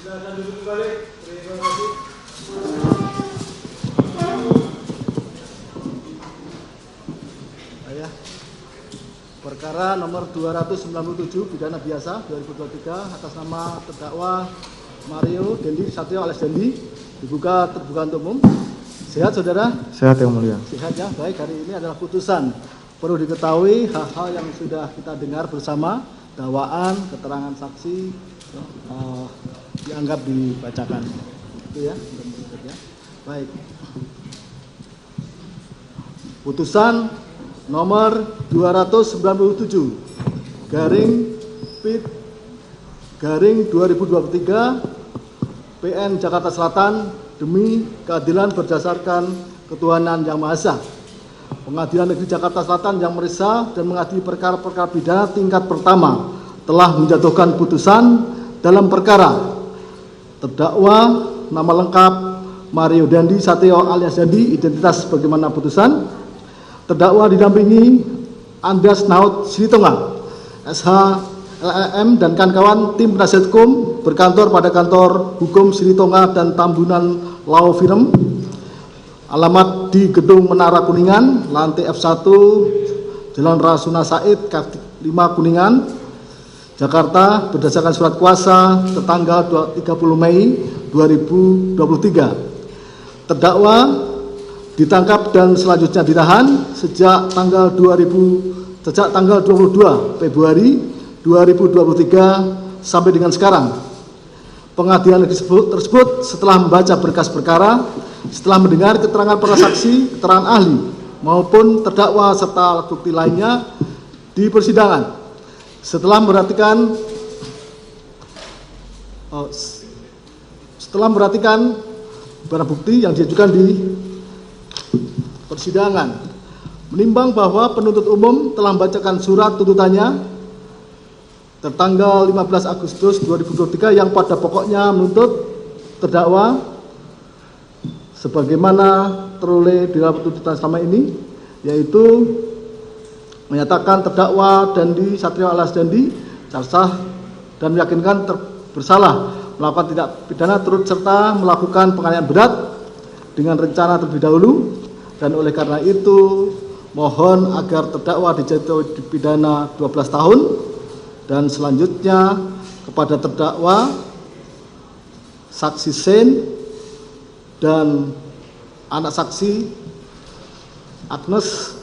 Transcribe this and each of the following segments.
Silakan duduk kembali. Terima kasih. Perkara nomor 297 pidana biasa 2023 atas nama terdakwa Mario Dendi Satrio alias Dendi dibuka terbuka untuk umum. Sehat saudara? Sehat yang mulia. Sehat ya, baik. Hari ini adalah putusan. Perlu diketahui hal-hal yang sudah kita dengar bersama, dakwaan, keterangan saksi dianggap dibacakan. Itu ya, baik. Putusan nomor 297 garing 2023 PN Jakarta Selatan demi keadilan berdasarkan ketuhanan yang Maha Esa. Pengadilan Negeri Jakarta Selatan yang meriksa dan mengadili perkara-perkara pidana tingkat pertama telah menjatuhkan putusan dalam perkara terdakwa nama lengkap Mario Dendi Satrio alias Dendi, identitas sebagaimana putusan. Terdakwa didampingi Andas Naut Silitonga, SH, LLM dan kawan-kawan tim penasihat hukum berkantor pada kantor hukum Silitonga dan Tambunan Law Firm, alamat di Gedung Menara Kuningan, lantai F1, Jalan Rasuna Said, K5 Kuningan, Jakarta, berdasarkan surat kuasa tertanggal 30 Mei 2023. Terdakwa ditangkap dan selanjutnya ditahan sejak tanggal 22 Februari 2023 sampai dengan sekarang. Pengadilan tersebut setelah membaca berkas perkara, setelah mendengar keterangan para saksi, keterangan ahli maupun terdakwa serta alat bukti lainnya di persidangan, setelah memperhatikan barang bukti yang diajukan di persidangan, menimbang bahwa penuntut umum telah membacakan surat tuntutannya tertanggal 15 Agustus 2023 yang pada pokoknya menuntut terdakwa sebagaimana teroleh di dalam tuntutan selama ini, yaitu menyatakan terdakwa Dendi Satrio alias Dendi sah dan meyakinkan bersalah melakukan tindak pidana turut serta melakukan penganiayaan berat dengan rencana terlebih dahulu. Dan oleh karena itu mohon agar terdakwa dijatuhi pidana 12 tahun dan selanjutnya kepada terdakwa saksi Sen dan anak saksi Agnes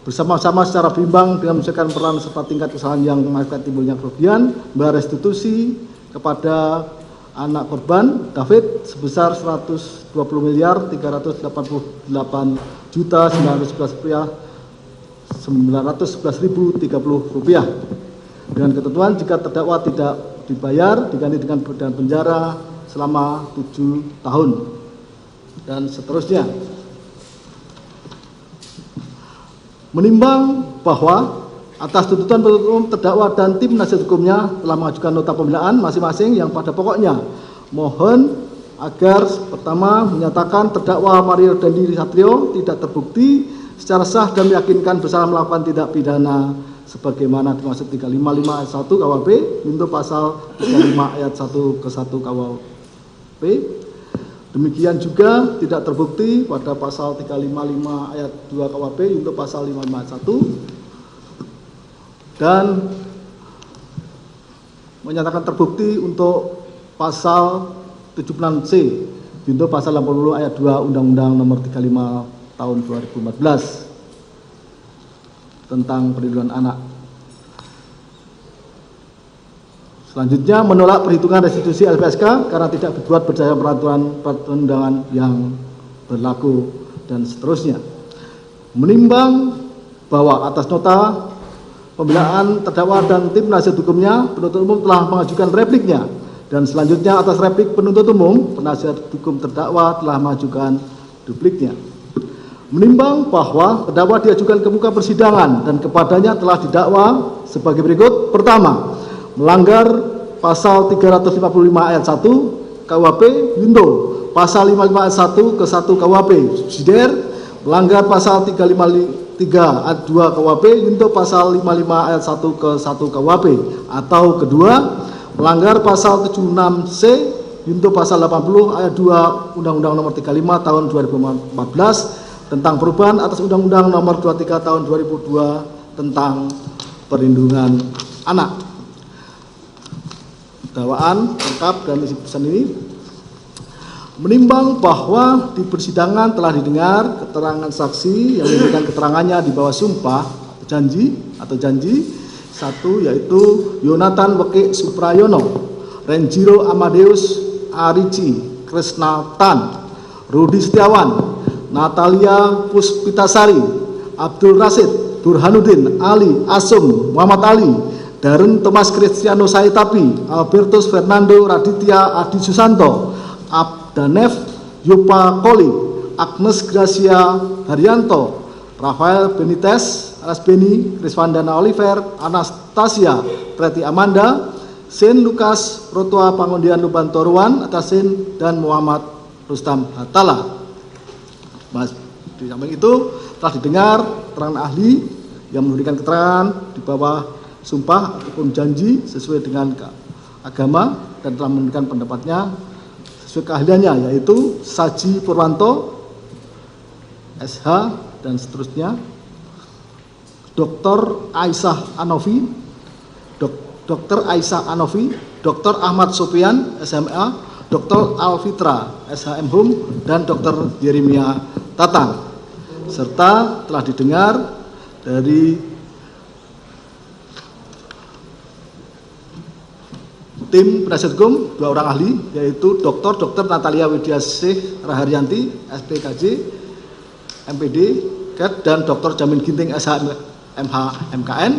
bersama-sama secara berimbang dengan menyelesaikan peran serta tingkat kesalahan yang mengakibatkan timbulnya kerugian membayar restitusi kepada anak korban David sebesar 120.388.911.911.030 rupiah dengan ketentuan jika terdakwa tidak dibayar diganti dengan penjara selama 7 tahun dan seterusnya. Menimbang bahwa atas tuntutan penuntut umum terdakwa dan tim penasihat hukumnya telah mengajukan nota pembelaan masing-masing yang pada pokoknya mohon agar pertama menyatakan terdakwa Mario Dendi Satrio tidak terbukti secara sah dan meyakinkan bersalah melakukan tindak pidana sebagaimana dimaksud 355 ayat 1 KUHP junto pasal 35 ayat 1 ke 1 KUHP. Demikian juga tidak terbukti pada pasal 355 ayat 2 KUHP junto pasal 55 ayat 1 dan menyatakan terbukti untuk pasal 76C junto pasal 80 ayat 2 Undang-Undang nomor 35 tahun 2014. tentang perlindungan anak. Selanjutnya, menolak perhitungan restitusi LPSK karena tidak berbuat berdasarkan peraturan perundangan yang berlaku dan seterusnya. Menimbang bahwa atas nota pembelaan terdakwa dan tim penasihat hukumnya, penuntut umum telah mengajukan repliknya, dan selanjutnya atas replik penuntut umum, penasihat hukum terdakwa telah mengajukan dupliknya. Menimbang bahwa terdakwa diajukan ke muka persidangan dan kepadanya telah didakwa sebagai berikut. Pertama, melanggar pasal 355 ayat 1 KUHP Yunto, pasal 55 ayat 1 ke 1 KUHP subsidiar, melanggar pasal 353 ayat 2 KUHP Yunto, pasal 55 ayat 1 ke 1 KUHP, atau kedua, melanggar pasal 76C Yunto pasal 80 ayat 2 Undang-Undang Nomor 35 tahun 2014 tentang perubahan atas Undang-Undang Nomor 23 tahun 2002 tentang perlindungan anak. Dakwaan lengkap dan isi putusan ini. Menimbang bahwa di persidangan telah didengar keterangan saksi yang memberikan keterangannya di bawah sumpah atau janji. Satu, yaitu Yonatan Weki Suprayono, Renjiro Amadeus Arici Krisnatan, Rudi Setiawan, Natalia Puspitasari, Abdul Rasid, Burhanuddin, Ali Asum, Muhammad Ali, Darren Thomas Cristiano Saitapi, Albertus Fernando Raditya Adi Susanto, Abdanef Yupa Koli, Agnes Gracia Haryanto, Rafael Benitez, Anas Beni, Kriswandana Oliver, Anastasia Preti Amanda, Sen Lukas Protua Pangondian Lubantoruan Atasin, dan Muhammad Rustam Hatala. Mas, di samping itu telah didengar keterangan ahli yang memberikan keterangan di bawah sumpah ataupun janji sesuai dengan agama dan telah memberikan pendapatnya sesuai keahliannya, yaitu Saji Purwanto SH dan seterusnya, Dr. Aisyah Anovi, Dr. Aisyah Anovi, Dr. Ahmad Sofian SMA, Dr. Alfitra SHM Hum, dan Dr. Yeremia Tatang, serta telah didengar dari tim penasihat hukum 2 orang ahli, yaitu Dr. Natalia Widiasih Raharyanti SPKJ MPD KET dan Dr. Jamin Ginting SH MH MKN,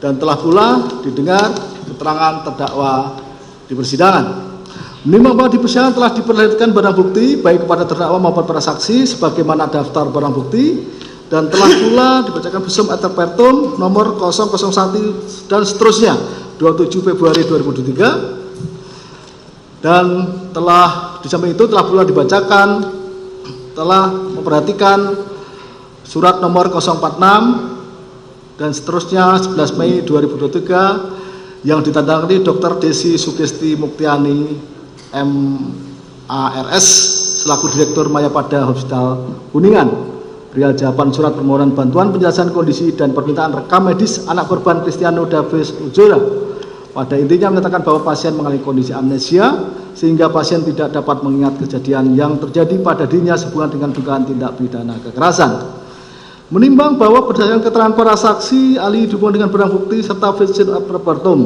dan telah pula didengar keterangan terdakwa di persidangan. Menimbang bahwa di persidangan telah diperlihatkan barang bukti baik kepada terdakwa maupun para saksi sebagaimana daftar barang bukti, dan telah pula dibacakan visum et repertum nomor 001 dan seterusnya 27 Februari 2023, dan telah di samping itu telah pula dibacakan, telah memperhatikan surat nomor 046 dan seterusnya 11 Mei 2023 yang ditandatangani Dr. Desi Sugesti Muktiani MARS selaku Direktur Mayapada Hospital Kuningan, perihal jawaban surat permohonan bantuan penjelasan kondisi dan permintaan rekam medis anak korban Cristiano Davis Ujora. Pada intinya menyatakan bahwa pasien mengalami kondisi amnesia sehingga pasien tidak dapat mengingat kejadian yang terjadi pada dirinya sehubungan dengan dugaan tindak pidana kekerasan. Menimbang bahwa berdasarkan keterangan para saksi, ahli dihubungkan dengan barang bukti serta visum et repertum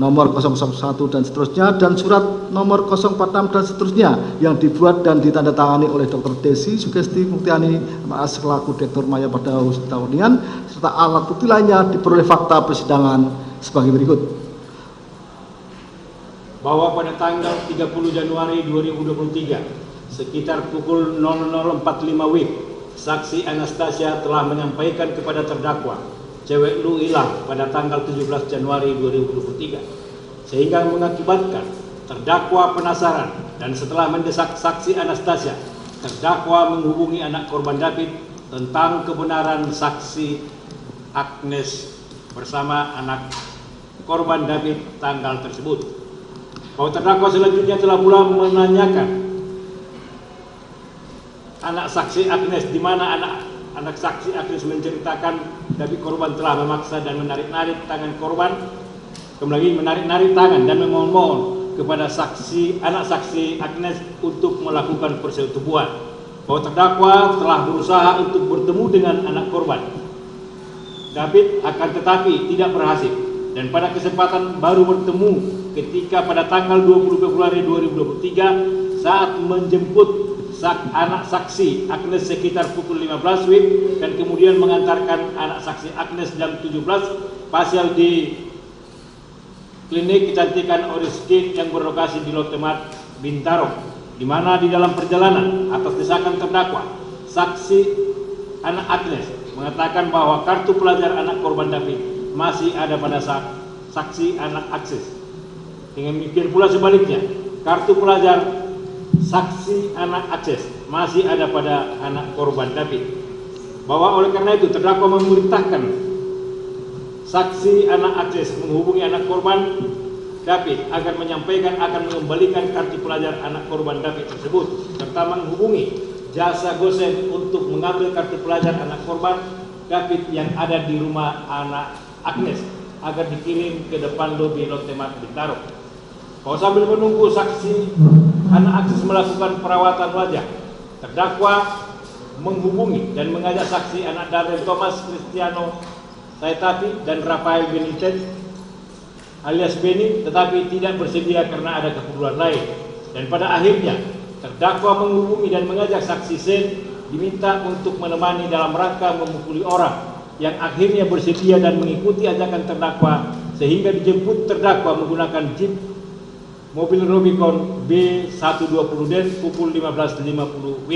nomor 001 dan seterusnya dan surat nomor 046 dan seterusnya yang dibuat dan ditandatangani oleh Dr. Desi Sugesti Muktiani MAS selaku Direktur Mayapada Hospital Kuningan, serta alat bukti lainnya diperoleh fakta persidangan sebagai berikut. Bahwa pada tanggal 30 Januari 2023 sekitar pukul 00.45 WIB, saksi Anastasia telah menyampaikan kepada terdakwa cewek lu hilang pada tanggal 17 Januari 2023 sehingga mengakibatkan terdakwa penasaran, dan setelah mendesak saksi Anastasia, terdakwa menghubungi anak korban David tentang kebenaran saksi Agnes bersama anak korban David tanggal tersebut. Bahwa terdakwa selanjutnya telah pula menanyakan anak saksi Agnes, di mana anak saksi Agnes menceritakan David korban telah memaksa dan menarik-narik tangan korban, kembali menarik-narik tangan dan memohon kepada anak saksi Agnes untuk melakukan persetubuhan. Bahwa terdakwa telah berusaha untuk bertemu dengan anak korban, David akan tetapi tidak berhasil, dan pada kesempatan baru bertemu ketika pada tanggal 20 Februari 2023 saat menjemput anak saksi Agnes sekitar pukul 15 WIB dan kemudian mengantarkan anak saksi Agnes jam 17 pasial di klinik kecantikan Oriskin yang berlokasi di Lotte Mart, Bintaro, di mana di dalam perjalanan atas desakan terdakwa, saksi anak Agnes mengatakan bahwa kartu pelajar anak korban David masih ada pada saksi anak Agnes. Dengan demikian pula sebaliknya, kartu pelajar saksi anak Agnes masih ada pada anak korban David. Bahwa oleh karena itu terdakwa memerintahkan saksi anak Agnes menghubungi anak korban David agar menyampaikan akan mengembalikan kartu pelajar anak korban David tersebut, serta menghubungi jasa gosen untuk mengambil kartu pelajar anak korban David yang ada di rumah anak Agnes agar dikirim ke depan lobi Lotte Mart Bintaro. Bahwa sambil menunggu saksi anak Agnes melakukan perawatan wajah, terdakwa menghubungi dan mengajak saksi anak Darren Thomas Cristiano Saitati dan Rafael Benitez alias Beni, tetapi tidak bersedia karena ada keperluan lain. Dan pada akhirnya terdakwa menghubungi dan mengajak saksi Sen diminta untuk menemani dalam rangka memukuli orang, yang akhirnya bersedia dan mengikuti ajakan terdakwa sehingga dijemput terdakwa menggunakan jeep mobil Rubicon B120 Den pukul 15.50 WIB.